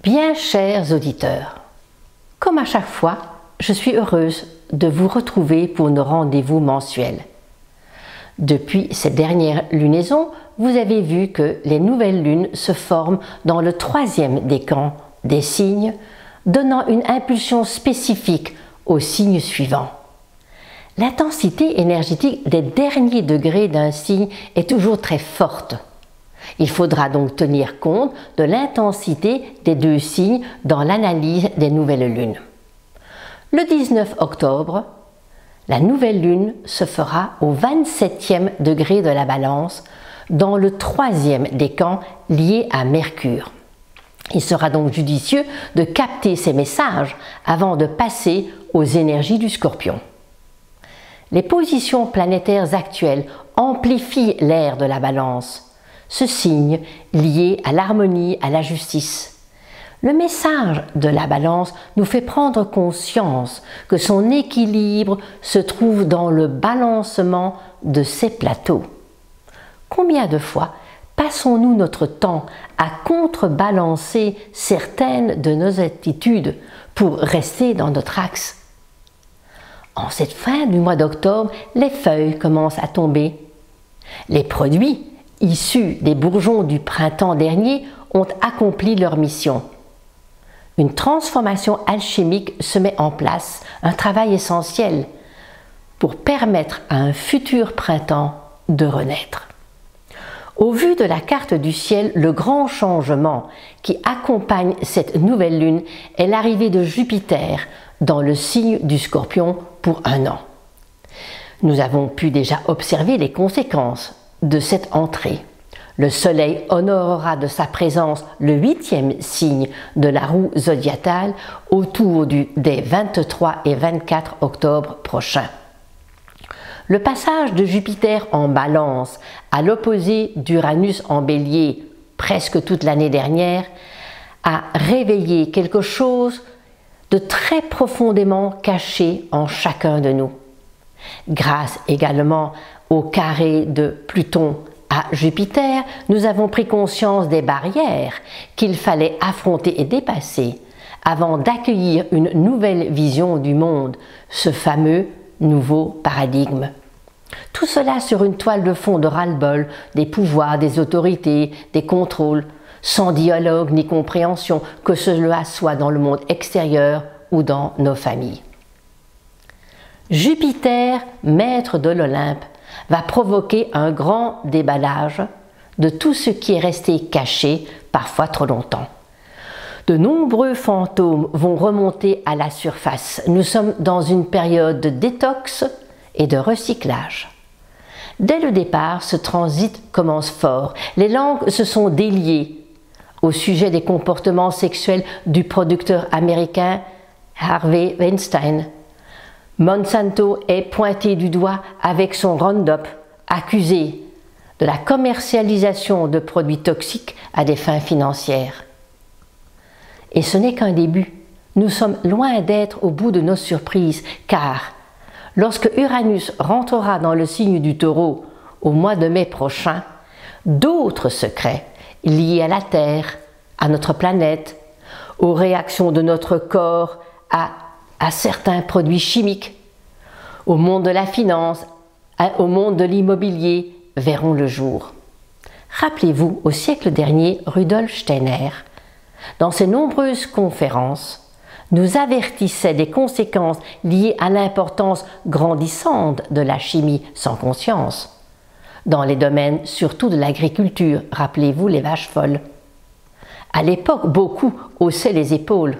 Bien chers auditeurs, comme à chaque fois, je suis heureuse de vous retrouver pour nos rendez-vous mensuels. Depuis cette dernière lunaison, vous avez vu que les nouvelles lunes se forment dans le troisième décan des signes, donnant une impulsion spécifique aux signes suivants. L'intensité énergétique des derniers degrés d'un signe est toujours très forte. Il faudra donc tenir compte de l'intensité des deux signes dans l'analyse des nouvelles lunes. Le 19 octobre, la nouvelle lune se fera au 27e degré de la Balance, dans le troisième décan lié à Mercure. Il sera donc judicieux de capter ces messages avant de passer aux énergies du Scorpion. Les positions planétaires actuelles amplifient l'ère de la Balance, ce signe lié à l'harmonie, à la justice. Le message de la Balance nous fait prendre conscience que son équilibre se trouve dans le balancement de ses plateaux. Combien de fois passons-nous notre temps à contrebalancer certaines de nos attitudes pour rester dans notre axe? En cette fin du mois d'octobre, les feuilles commencent à tomber. Les produits issus des bourgeons du printemps dernier ont accompli leur mission. Une transformation alchimique se met en place, un travail essentiel pour permettre à un futur printemps de renaître. Au vu de la carte du ciel, le grand changement qui accompagne cette nouvelle lune est l'arrivée de Jupiter dans le signe du Scorpion pour un an. Nous avons pu déjà observer les conséquences de cette entrée. Le Soleil honorera de sa présence le 8e signe de la roue zodiacale autour des 23 et 24 octobre prochains. Le passage de Jupiter en Balance à l'opposé d'Uranus en Bélier presque toute l'année dernière a réveillé quelque chose de très profondément caché en chacun de nous. Grâce également au carré de Pluton à Jupiter, nous avons pris conscience des barrières qu'il fallait affronter et dépasser avant d'accueillir une nouvelle vision du monde, ce fameux nouveau paradigme. Tout cela sur une toile de fond de ras-le-bol des pouvoirs, des autorités, des contrôles, sans dialogue ni compréhension, que cela soit dans le monde extérieur ou dans nos familles. Jupiter, maître de l'Olympe, va provoquer un grand déballage de tout ce qui est resté caché, parfois trop longtemps. De nombreux fantômes vont remonter à la surface. Nous sommes dans une période de détox et de recyclage. Dès le départ, ce transit commence fort. Les langues se sont déliées au sujet des comportements sexuels du producteur américain Harvey Weinstein. Monsanto est pointé du doigt avec son Roundup, accusé de la commercialisation de produits toxiques à des fins financières. Et ce n'est qu'un début. Nous sommes loin d'être au bout de nos surprises, car lorsque Uranus rentrera dans le signe du Taureau au mois de mai prochain, d'autres secrets liés à la Terre, à notre planète, aux réactions de notre corps à certains produits chimiques, au monde de la finance, au monde de l'immobilier, verront le jour. Rappelez-vous, au siècle dernier, Rudolf Steiner, dans ses nombreuses conférences, nous avertissait des conséquences liées à l'importance grandissante de la chimie sans conscience, dans les domaines surtout de l'agriculture, rappelez-vous les vaches folles. À l'époque, beaucoup haussaient les épaules.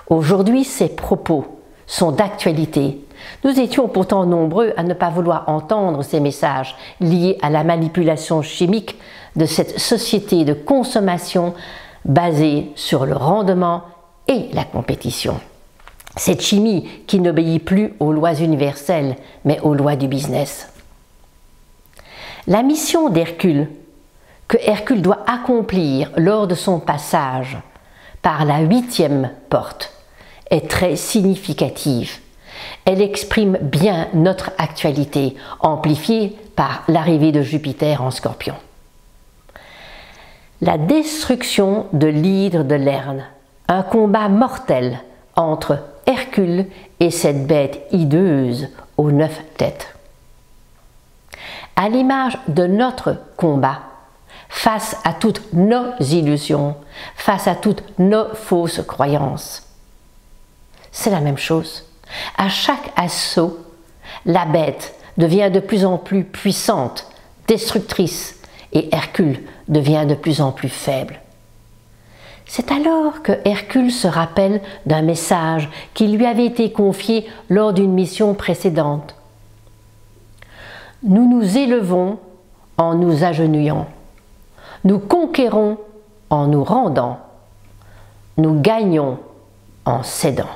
Aujourd'hui, ces propos sont d'actualité. Nous étions pourtant nombreux à ne pas vouloir entendre ces messages liés à la manipulation chimique de cette société de consommation basée sur le rendement et la compétition. Cette chimie qui n'obéit plus aux lois universelles, mais aux lois du business. La mission d'Hercule, que Hercule doit accomplir lors de son passage par la 8e porte, est très significative. Elle exprime bien notre actualité, amplifiée par l'arrivée de Jupiter en Scorpion. la destruction de l'hydre de Lerne, un combat mortel entre Hercule et cette bête hideuse aux 9 têtes. À l'image de notre combat, face à toutes nos illusions, face à toutes nos fausses croyances. C'est la même chose. À chaque assaut, la bête devient de plus en plus puissante, destructrice, et Hercule devient de plus en plus faible. C'est alors que Hercule se rappelle d'un message qui lui avait été confié lors d'une mission précédente. Nous nous élevons en nous agenouillant. Nous conquérons en nous rendant. Nous gagnons en cédant.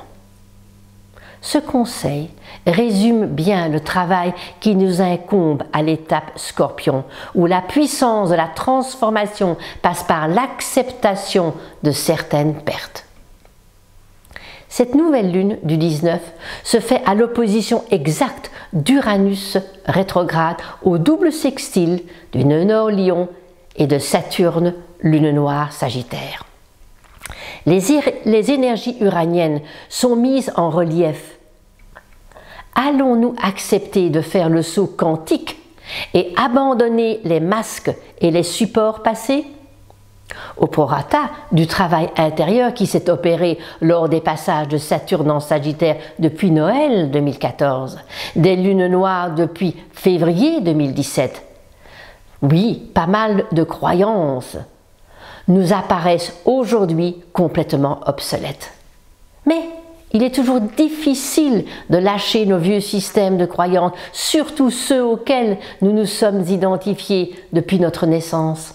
Ce conseil résume bien le travail qui nous incombe à l'étape Scorpion, où la puissance de la transformation passe par l'acceptation de certaines pertes. Cette nouvelle lune du 19 se fait à l'opposition exacte d'Uranus rétrograde au double sextile du nœud nord Lion et de Saturne, lune noire Sagittaire. Les énergies uraniennes sont mises en relief. Allons-nous accepter de faire le saut quantique et abandonner les masques et les supports passés? Au prorata du travail intérieur qui s'est opéré lors des passages de Saturne en Sagittaire depuis Noël 2014, des lunes noires depuis février 2017. Oui, pas mal de croyances nous apparaissent aujourd'hui complètement obsolètes. Mais il est toujours difficile de lâcher nos vieux systèmes de croyances, surtout ceux auxquels nous nous sommes identifiés depuis notre naissance.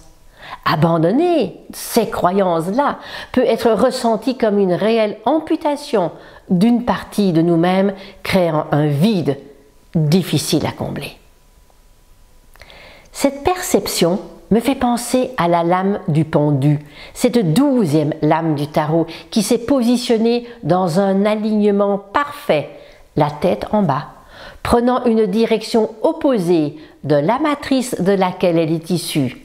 Abandonner ces croyances-là peut être ressenti comme une réelle amputation d'une partie de nous-mêmes, créant un vide difficile à combler. Cette perception me fait penser à la lame du pendu, cette 12e lame du tarot qui s'est positionnée dans un alignement parfait, la tête en bas, prenant une direction opposée de la matrice de laquelle elle est issue.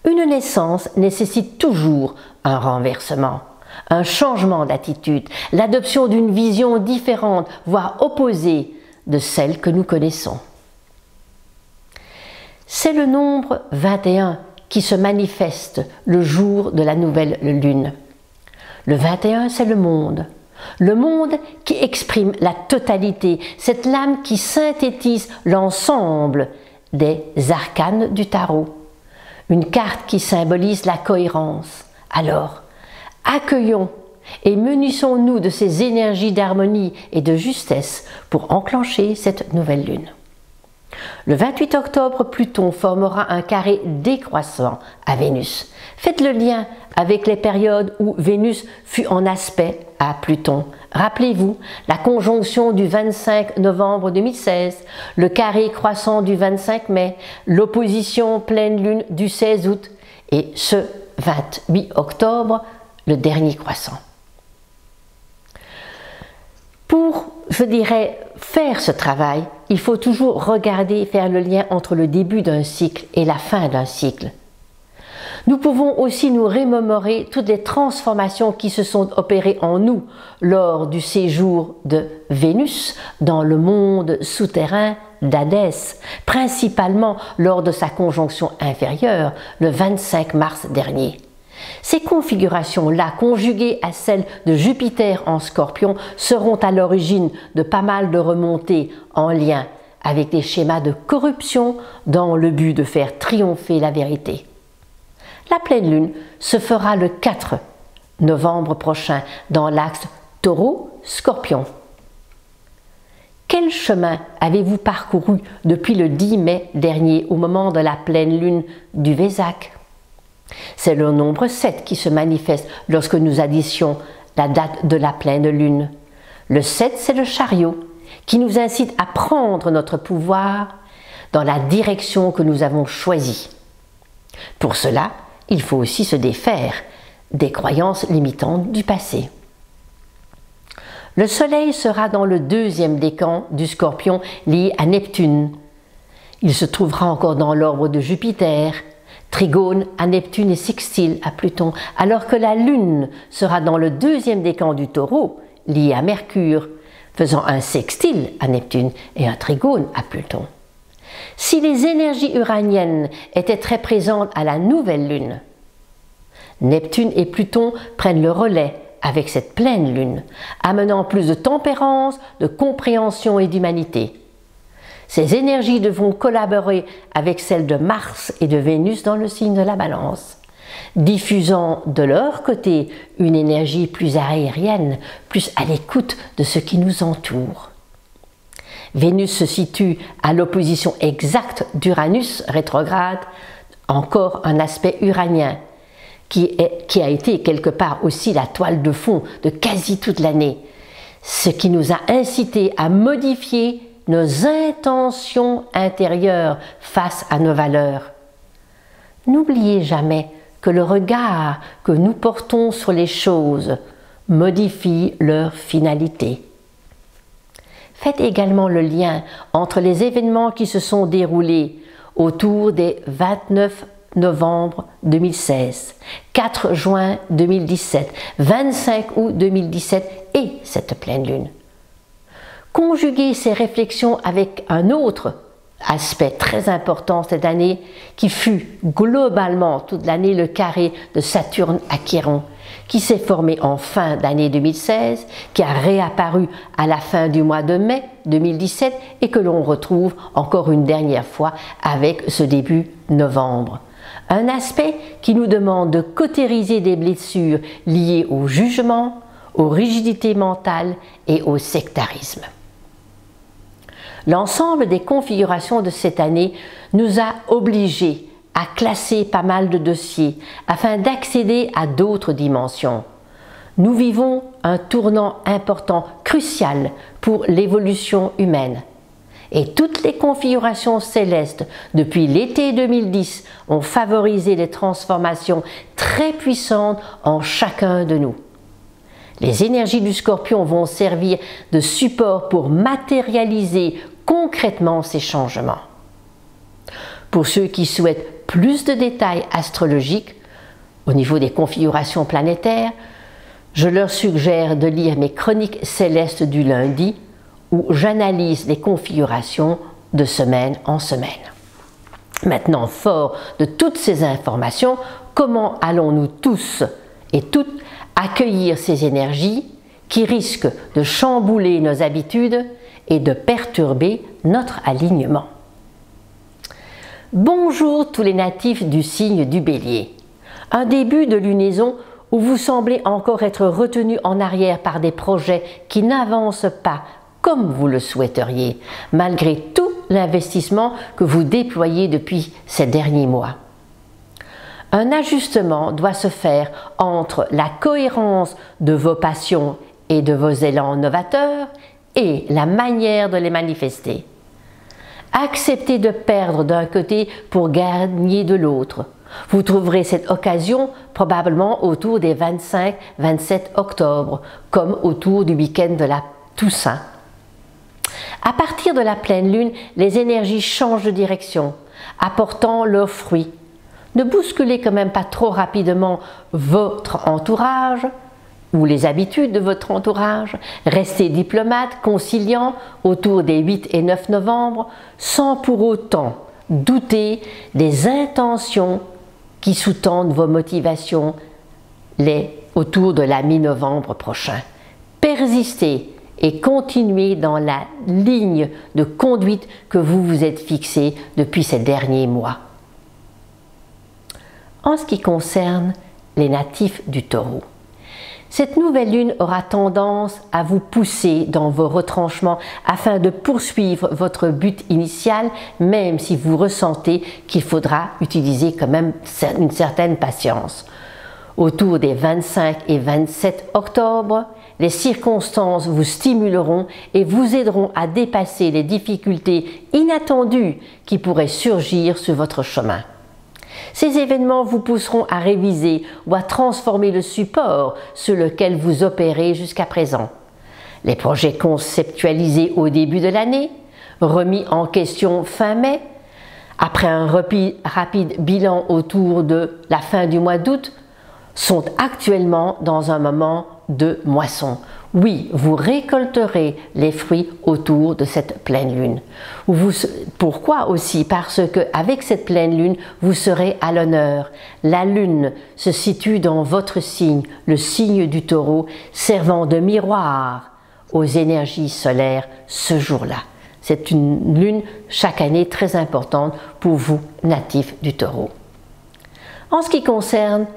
Une naissance nécessite toujours un renversement, un changement d'attitude, l'adoption d'une vision différente, voire opposée de celle que nous connaissons. C'est le nombre 21 qui se manifeste le jour de la nouvelle lune. Le 21, c'est le monde qui exprime la totalité, cette lame qui synthétise l'ensemble des arcanes du tarot. Une carte qui symbolise la cohérence. Alors, accueillons et munissons-nous de ces énergies d'harmonie et de justesse pour enclencher cette nouvelle lune. Le 28 octobre, Pluton formera un carré décroissant à Vénus. Faites le lien avec les périodes où Vénus fut en aspect à Pluton. Rappelez-vous, la conjonction du 25 novembre 2016, le carré croissant du 25 mai, l'opposition pleine lune du 16 août et ce 28 octobre, le dernier croissant. Pour, je dirais, faire ce travail, il faut toujours regarder, faire le lien entre le début d'un cycle et la fin d'un cycle. Nous pouvons aussi nous remémorer toutes les transformations qui se sont opérées en nous lors du séjour de Vénus dans le monde souterrain d'Hadès, principalement lors de sa conjonction inférieure le 25 mars dernier. Ces configurations-là, conjuguées à celles de Jupiter en Scorpion, seront à l'origine de pas mal de remontées en lien avec des schémas de corruption dans le but de faire triompher la vérité. La pleine lune se fera le 4 novembre prochain dans l'axe Taureau-Scorpion. Quel chemin avez-vous parcouru depuis le 10 mai dernier au moment de la pleine lune du Vésac? C'est le nombre 7 qui se manifeste lorsque nous additions la date de la pleine lune. Le 7, c'est le chariot qui nous incite à prendre notre pouvoir dans la direction que nous avons choisie. Pour cela, il faut aussi se défaire des croyances limitantes du passé. Le soleil sera dans le 2e décan du Scorpion lié à Neptune. Il se trouvera encore dans l'ordre de Jupiter, trigone à Neptune et sextile à Pluton, alors que la Lune sera dans le deuxième décan du Taureau, lié à Mercure, faisant un sextile à Neptune et un trigone à Pluton. Si les énergies uraniennes étaient très présentes à la nouvelle Lune, Neptune et Pluton prennent le relais avec cette pleine Lune, amenant plus de tempérance, de compréhension et d'humanité. Ces énergies devront collaborer avec celles de Mars et de Vénus dans le signe de la Balance, diffusant de leur côté une énergie plus aérienne, plus à l'écoute de ce qui nous entoure. Vénus se situe à l'opposition exacte d'Uranus rétrograde, encore un aspect uranien, qui a été quelque part aussi la toile de fond de quasi toute l'année, ce qui nous a incité à modifier nos intentions intérieures face à nos valeurs. N'oubliez jamais que le regard que nous portons sur les choses modifie leur finalité. Faites également le lien entre les événements qui se sont déroulés autour des 29 novembre 2016, 4 juin 2017, 25 août 2017 et cette pleine lune. Conjuguer ces réflexions avec un autre aspect très important cette année qui fut globalement toute l'année le carré de Saturne à Chiron, qui s'est formé en fin d'année 2016, qui a réapparu à la fin du mois de mai 2017 et que l'on retrouve encore une dernière fois avec ce début novembre. Un aspect qui nous demande de cautériser des blessures liées au jugement, aux rigidités mentales et au sectarisme. L'ensemble des configurations de cette année nous a obligés à classer pas mal de dossiers afin d'accéder à d'autres dimensions. Nous vivons un tournant important, crucial pour l'évolution humaine. Et toutes les configurations célestes depuis l'été 2010 ont favorisé les transformations très puissantes en chacun de nous. Les énergies du Scorpion vont servir de support pour matérialiser concrètement ces changements. Pour ceux qui souhaitent plus de détails astrologiques au niveau des configurations planétaires, je leur suggère de lire mes chroniques célestes du lundi où j'analyse les configurations de semaine en semaine. Maintenant, fort de toutes ces informations, comment allons-nous tous et toutes accueillir ces énergies qui risquent de chambouler nos habitudes et de perturber notre alignement? Bonjour tous les natifs du signe du Bélier. Un début de lunaison où vous semblez encore être retenu en arrière par des projets qui n'avancent pas comme vous le souhaiteriez, malgré tout l'investissement que vous déployez depuis ces derniers mois. Un ajustement doit se faire entre la cohérence de vos passions et de vos élans novateurs et la manière de les manifester. Acceptez de perdre d'un côté pour gagner de l'autre. Vous trouverez cette occasion probablement autour des 25-27 octobre, comme autour du week-end de la Toussaint. À partir de la pleine lune, les énergies changent de direction, apportant leurs fruits. Ne bousculez quand même pas trop rapidement votre entourage ou les habitudes de votre entourage. Restez diplomate, conciliant autour des 8 et 9 novembre, sans pour autant douter des intentions qui sous-tendent vos motivations autour de la mi-novembre prochain. Persistez et continuez dans la ligne de conduite que vous vous êtes fixée depuis ces derniers mois. En ce qui concerne les natifs du Taureau, cette nouvelle lune aura tendance à vous pousser dans vos retranchements afin de poursuivre votre but initial, même si vous ressentez qu'il faudra utiliser quand même une certaine patience. Autour des 25 et 27 octobre, les circonstances vous stimuleront et vous aideront à dépasser les difficultés inattendues qui pourraient surgir sur votre chemin. Ces événements vous pousseront à réviser ou à transformer le support sur lequel vous opérez jusqu'à présent. Les projets conceptualisés au début de l'année, remis en question fin mai, après un rapide bilan autour de la fin du mois d'août, sont actuellement dans un moment de moisson. Oui, vous récolterez les fruits autour de cette pleine lune. Pourquoi aussi? Parce que avec cette pleine lune, vous serez à l'honneur. La lune se situe dans votre signe, le signe du Taureau, servant de miroir aux énergies solaires ce jour-là. C'est une lune chaque année très importante pour vous, natifs du Taureau. En ce qui concerne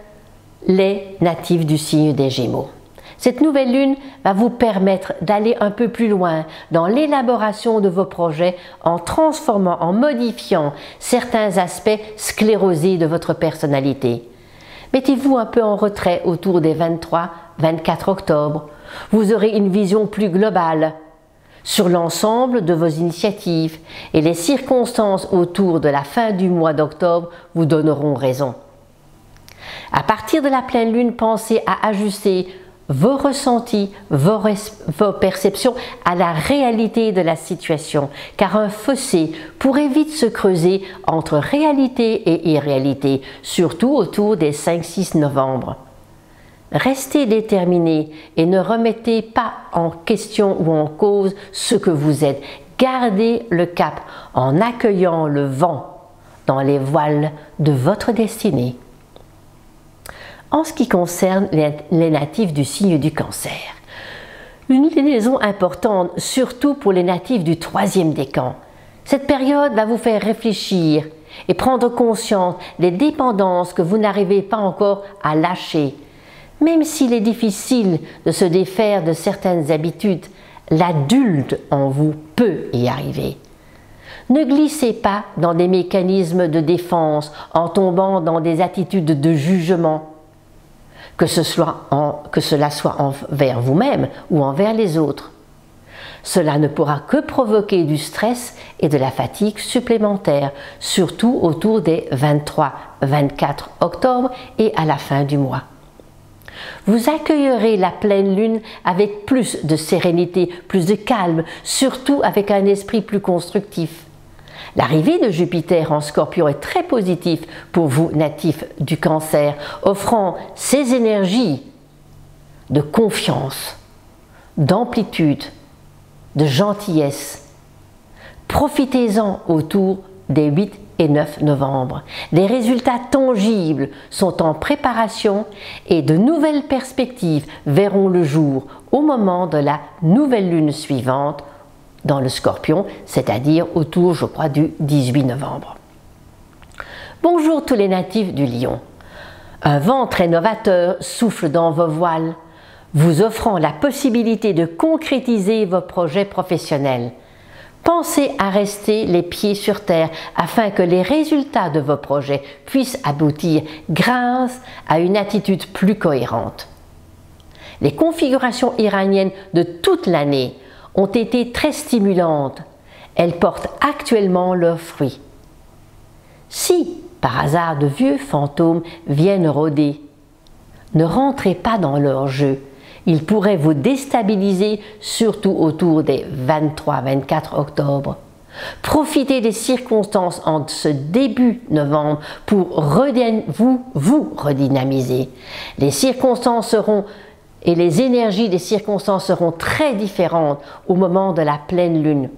les natifs du signe des Gémeaux, cette nouvelle lune va vous permettre d'aller un peu plus loin dans l'élaboration de vos projets en transformant, en modifiant certains aspects sclérosés de votre personnalité. Mettez-vous un peu en retrait autour des 23-24 octobre. Vous aurez une vision plus globale sur l'ensemble de vos initiatives et les circonstances autour de la fin du mois d'octobre vous donneront raison. À partir de la pleine lune, pensez à ajuster vos ressentis, vos perceptions à la réalité de la situation, car un fossé pourrait vite se creuser entre réalité et irréalité, surtout autour des 5-6 novembre. Restez déterminé et ne remettez pas en question ou en cause ce que vous êtes. Gardez le cap en accueillant le vent dans les voiles de votre destinée. En ce qui concerne les natifs du signe du Cancer, une liaison importante, surtout pour les natifs du 3e décan. Cette période va vous faire réfléchir et prendre conscience des dépendances que vous n'arrivez pas encore à lâcher. Même s'il est difficile de se défaire de certaines habitudes, l'adulte en vous peut y arriver. Ne glissez pas dans des mécanismes de défense en tombant dans des attitudes de jugement, que cela soit envers vous-même ou envers les autres. Cela ne pourra que provoquer du stress et de la fatigue supplémentaire, surtout autour des 23-24 octobre et à la fin du mois. Vous accueillerez la pleine lune avec plus de sérénité, plus de calme, surtout avec un esprit plus constructif. L'arrivée de Jupiter en Scorpion est très positive pour vous, natifs du Cancer, offrant ses énergies de confiance, d'amplitude, de gentillesse. Profitez-en autour des 8 et 9 novembre. Des résultats tangibles sont en préparation et de nouvelles perspectives verront le jour au moment de la nouvelle lune suivante dans le Scorpion, c'est-à-dire autour, je crois, du 18 novembre. Bonjour tous les natifs du Lion. Un vent très novateur souffle dans vos voiles, vous offrant la possibilité de concrétiser vos projets professionnels. Pensez à rester les pieds sur terre afin que les résultats de vos projets puissent aboutir grâce à une attitude plus cohérente. Les configurations iraniennes de toute l'année ont été très stimulantes. Elles portent actuellement leurs fruits. Si, par hasard, de vieux fantômes viennent rôder, ne rentrez pas dans leur jeu. Ils pourraient vous déstabiliser, surtout autour des 23-24 octobre. Profitez des circonstances en ce début novembre pour vous redynamiser. Les circonstances seront et les énergies des circonstances seront très différentes au moment de la pleine lune.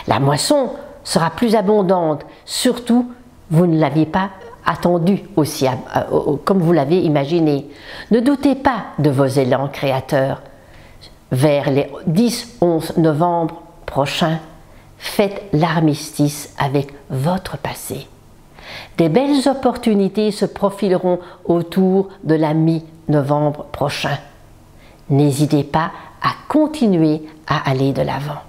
La moisson sera plus abondante, surtout vous ne l'aviez pas attendu aussi comme vous l'avez imaginé. Ne doutez pas de vos élans créateurs. Vers les 10-11 novembre prochains, faites l'armistice avec votre passé. Des belles opportunités se profileront autour de la mi-novembre prochain. N'hésitez pas à continuer à aller de l'avant.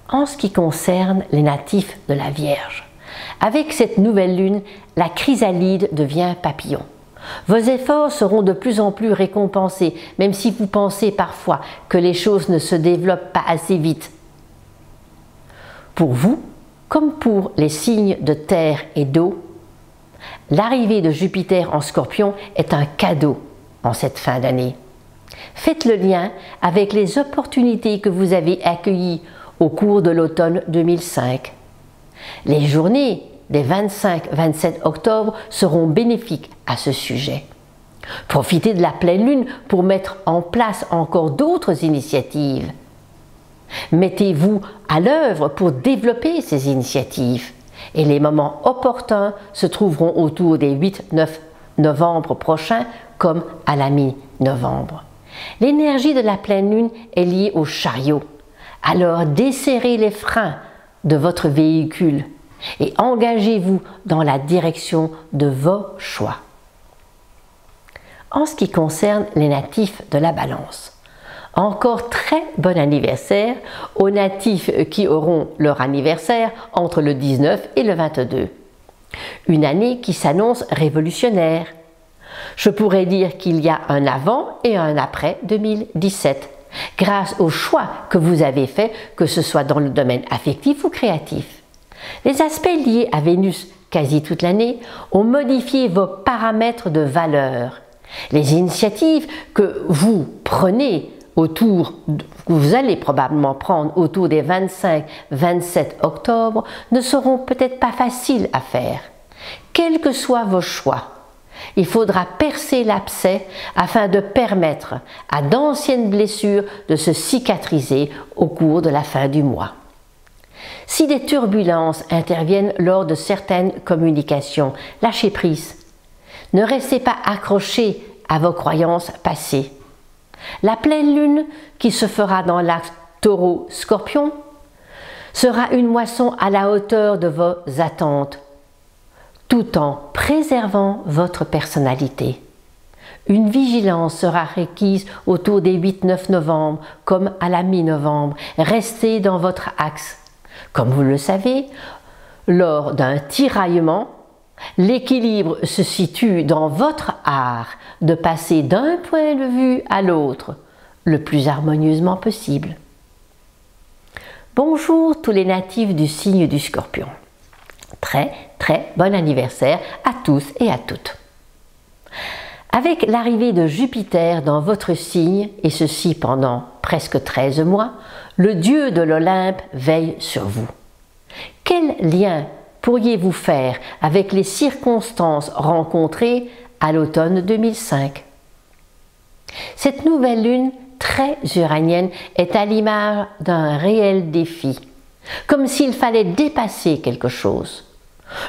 En ce qui concerne les natifs de la Vierge, avec cette nouvelle lune, la chrysalide devient papillon. Vos efforts seront de plus en plus récompensés, même si vous pensez parfois que les choses ne se développent pas assez vite. Pour vous, comme pour les signes de terre et d'eau, l'arrivée de Jupiter en Scorpion est un cadeau en cette fin d'année. Faites le lien avec les opportunités que vous avez accueillies au cours de l'automne 2005. Les journées des 25-27 octobre seront bénéfiques à ce sujet. Profitez de la pleine lune pour mettre en place encore d'autres initiatives. Mettez-vous à l'œuvre pour développer ces initiatives et les moments opportuns se trouveront autour des 8-9 novembre prochains comme à la mi-novembre. L'énergie de la pleine lune est liée au chariot. Alors desserrez les freins de votre véhicule et engagez-vous dans la direction de vos choix. En ce qui concerne les natifs de la Balance, encore très bon anniversaire aux natifs qui auront leur anniversaire entre le 19 et le 22. Une année qui s'annonce révolutionnaire. Je pourrais dire qu'il y a un avant et un après 2017, grâce aux choix que vous avez faits, que ce soit dans le domaine affectif ou créatif. Les aspects liés à Vénus quasi toute l'année ont modifié vos paramètres de valeur. Les initiatives que vous prenez que vous allez probablement prendre autour des 25-27 octobre ne seront peut-être pas faciles à faire. Quels que soient vos choix, il faudra percer l'abcès afin de permettre à d'anciennes blessures de se cicatriser au cours de la fin du mois. Si des turbulences interviennent lors de certaines communications, lâchez prise. Ne restez pas accrochés à vos croyances passées. La pleine lune qui se fera dans l'axe Taureau-Scorpion sera une moisson à la hauteur de vos attentes, tout en préservant votre personnalité. Une vigilance sera requise autour des 8-9 novembre comme à la mi-novembre. Restez dans votre axe. Comme vous le savez, lors d'un tiraillement, l'équilibre se situe dans votre art de passer d'un point de vue à l'autre le plus harmonieusement possible. Bonjour tous les natifs du signe du Scorpion. Très bon anniversaire à tous et à toutes. Avec l'arrivée de Jupiter dans votre signe, et ceci pendant presque 13 mois, le dieu de l'Olympe veille sur vous. Quel lien pourriez-vous faire avec les circonstances rencontrées à l'automne 2005? Cette nouvelle lune très uranienne est à l'image d'un réel défi, comme s'il fallait dépasser quelque chose.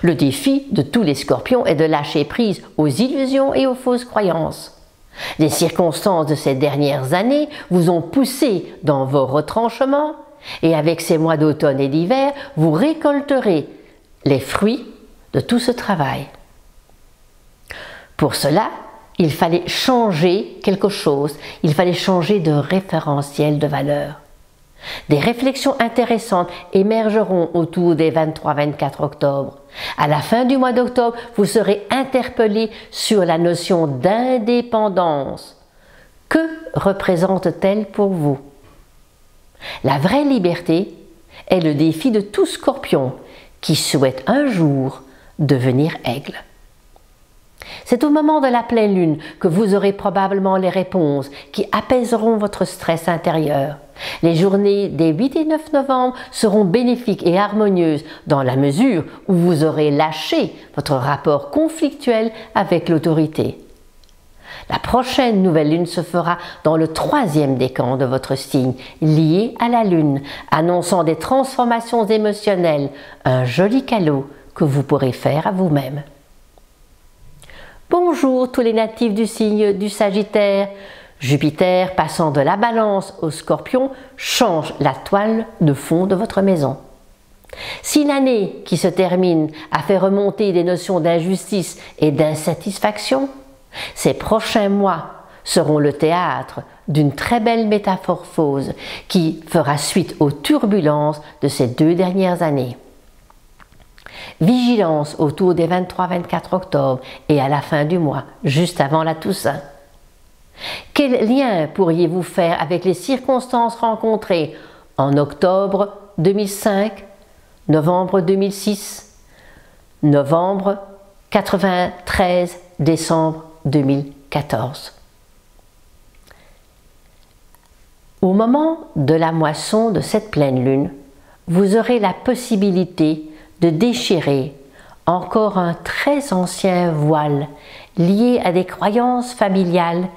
Le défi de tous les scorpions est de lâcher prise aux illusions et aux fausses croyances. Les circonstances de ces dernières années vous ont poussé dans vos retranchements et avec ces mois d'automne et d'hiver, vous récolterez les fruits de tout ce travail. Pour cela, il fallait changer quelque chose, il fallait changer de référentiel de valeur. Des réflexions intéressantes émergeront autour des 23-24 octobre. À la fin du mois d'octobre, vous serez interpellé sur la notion d'indépendance. Que représente-t-elle pour vous? La vraie liberté est le défi de tout scorpion qui souhaite un jour devenir aigle. C'est au moment de la pleine lune que vous aurez probablement les réponses qui apaiseront votre stress intérieur. Les journées des 8 et 9 novembre seront bénéfiques et harmonieuses dans la mesure où vous aurez lâché votre rapport conflictuel avec l'autorité. La prochaine nouvelle lune se fera dans le 3e décan de votre signe, lié à la lune, annonçant des transformations émotionnelles, un joli cadeau que vous pourrez faire à vous-même. Bonjour tous les natifs du signe du Sagittaire. Jupiter, passant de la Balance au Scorpion, change la toile de fond de votre maison. Si l'année qui se termine a fait remonter des notions d'injustice et d'insatisfaction, ces prochains mois seront le théâtre d'une très belle métamorphose qui fera suite aux turbulences de ces 2 dernières années. Vigilance autour des 23-24 octobre et à la fin du mois, juste avant la Toussaint. Quel lien pourriez-vous faire avec les circonstances rencontrées en octobre 2005, novembre 2006, novembre 93, décembre 2014? Au moment de la moisson de cette pleine lune, vous aurez la possibilité de déchirer encore un très ancien voile lié à des croyances familiales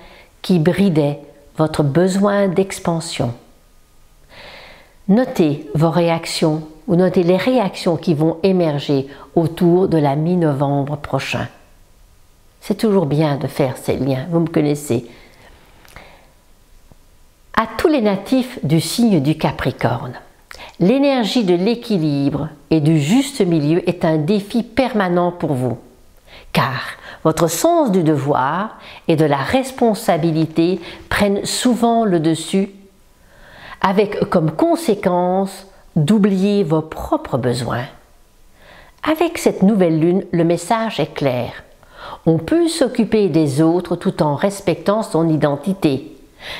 qui bridaient votre besoin d'expansion. Notez vos réactions ou notez les réactions qui vont émerger autour de la mi-novembre prochain. C'est toujours bien de faire ces liens, vous me connaissez. À tous les natifs du signe du Capricorne, l'énergie de l'équilibre et du juste milieu est un défi permanent pour vous, car votre sens du devoir et de la responsabilité prennent souvent le dessus, avec comme conséquence d'oublier vos propres besoins. Avec cette nouvelle lune, le message est clair. On peut s'occuper des autres tout en respectant son identité.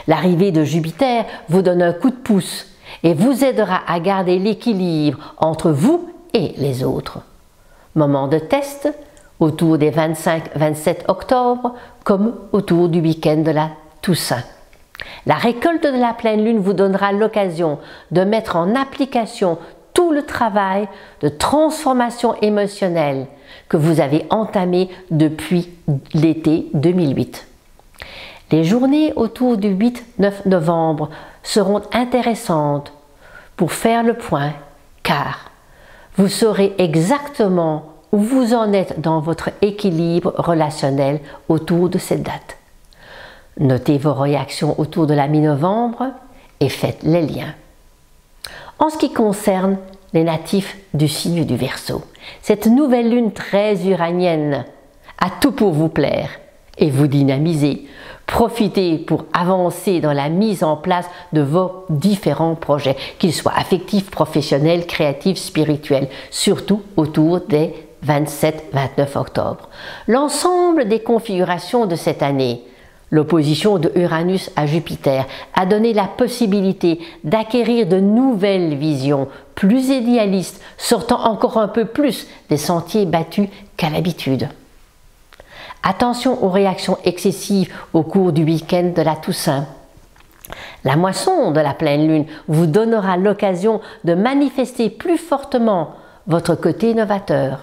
L'arrivée de Jupiter vous donne un coup de pouce et vous aidera à garder l'équilibre entre vous et les autres. Moment de test autour des 25-27 octobre comme autour du week-end de la Toussaint. La récolte de la pleine lune vous donnera l'occasion de mettre en application tout le travail de transformation émotionnelle que vous avez entamé depuis l'été 2008. Les journées autour du 8-9 novembre seront intéressantes pour faire le point, car vous saurez exactement où vous en êtes dans votre équilibre relationnel autour de cette date. Notez vos réactions autour de la mi-novembre et faites les liens. En ce qui concerne les natifs du signe du Verseau, cette nouvelle lune très uranienne a tout pour vous plaire et vous dynamiser. Profitez pour avancer dans la mise en place de vos différents projets, qu'ils soient affectifs, professionnels, créatifs, spirituels, surtout autour des 27-29 octobre. L'ensemble des configurations de cette année, l'opposition de Uranus à Jupiter, a donné la possibilité d'acquérir de nouvelles visions plus idéalistes, sortant encore un peu plus des sentiers battus qu'à l'habitude. Attention aux réactions excessives au cours du week-end de la Toussaint. La moisson de la pleine lune vous donnera l'occasion de manifester plus fortement votre côté novateur.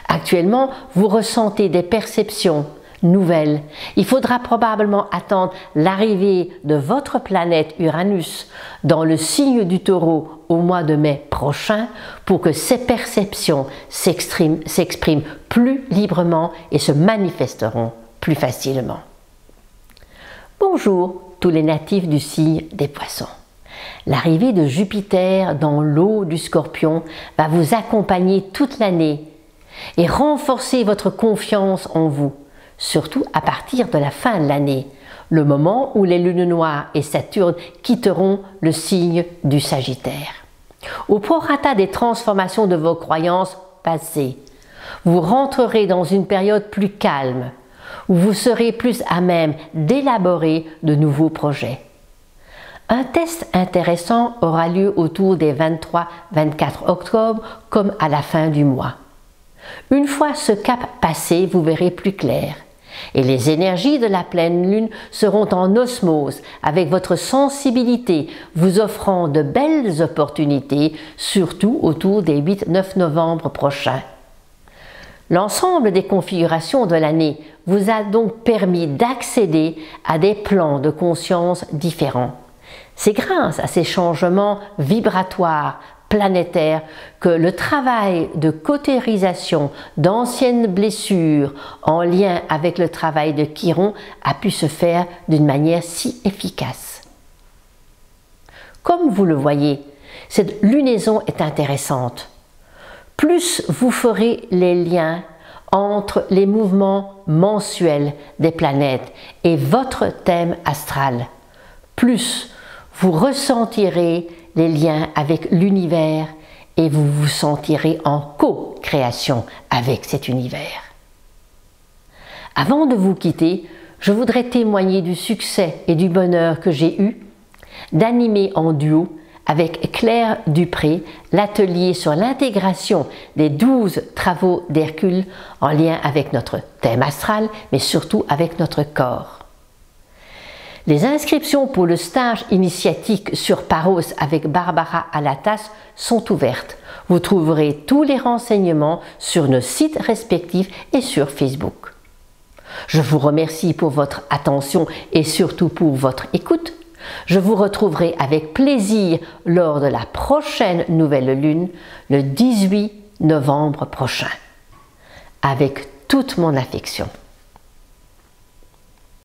Actuellement, vous ressentez des perceptions nouvelles. Il faudra probablement attendre l'arrivée de votre planète Uranus dans le signe du Taureau au mois de mai prochain pour que ces perceptions s'expriment plus librement et se manifesteront plus facilement. Bonjour tous les natifs du signe des Poissons. L'arrivée de Jupiter dans l'eau du Scorpion va vous accompagner toute l'année et renforcer votre confiance en vous, surtout à partir de la fin de l'année, le moment où les lunes noires et Saturne quitteront le signe du Sagittaire. Au prorata des transformations de vos croyances passées, vous rentrerez dans une période plus calme, où vous serez plus à même d'élaborer de nouveaux projets. Un test intéressant aura lieu autour des 23-24 octobre comme à la fin du mois. Une fois ce cap passé, vous verrez plus clair et les énergies de la pleine lune seront en osmose avec votre sensibilité, vous offrant de belles opportunités, surtout autour des 8-9 novembre prochains. L'ensemble des configurations de l'année vous a donc permis d'accéder à des plans de conscience différents. C'est grâce à ces changements vibratoires planétaire que le travail de cautérisation d'anciennes blessures en lien avec le travail de Chiron a pu se faire d'une manière si efficace. Comme vous le voyez, cette lunaison est intéressante. Plus vous ferez les liens entre les mouvements mensuels des planètes et votre thème astral, plus vous ressentirez les liens avec l'univers et vous vous sentirez en co-création avec cet univers. Avant de vous quitter, je voudrais témoigner du succès et du bonheur que j'ai eu d'animer en duo avec Claire Dupré l'atelier sur l'intégration des 12 travaux d'Hercule en lien avec notre thème astral, mais surtout avec notre corps. Les inscriptions pour le stage initiatique sur Paros avec Barbara Alatas sont ouvertes. Vous trouverez tous les renseignements sur nos sites respectifs et sur Facebook. Je vous remercie pour votre attention et surtout pour votre écoute. Je vous retrouverai avec plaisir lors de la prochaine nouvelle lune, le 18 novembre prochain. Avec toute mon affection.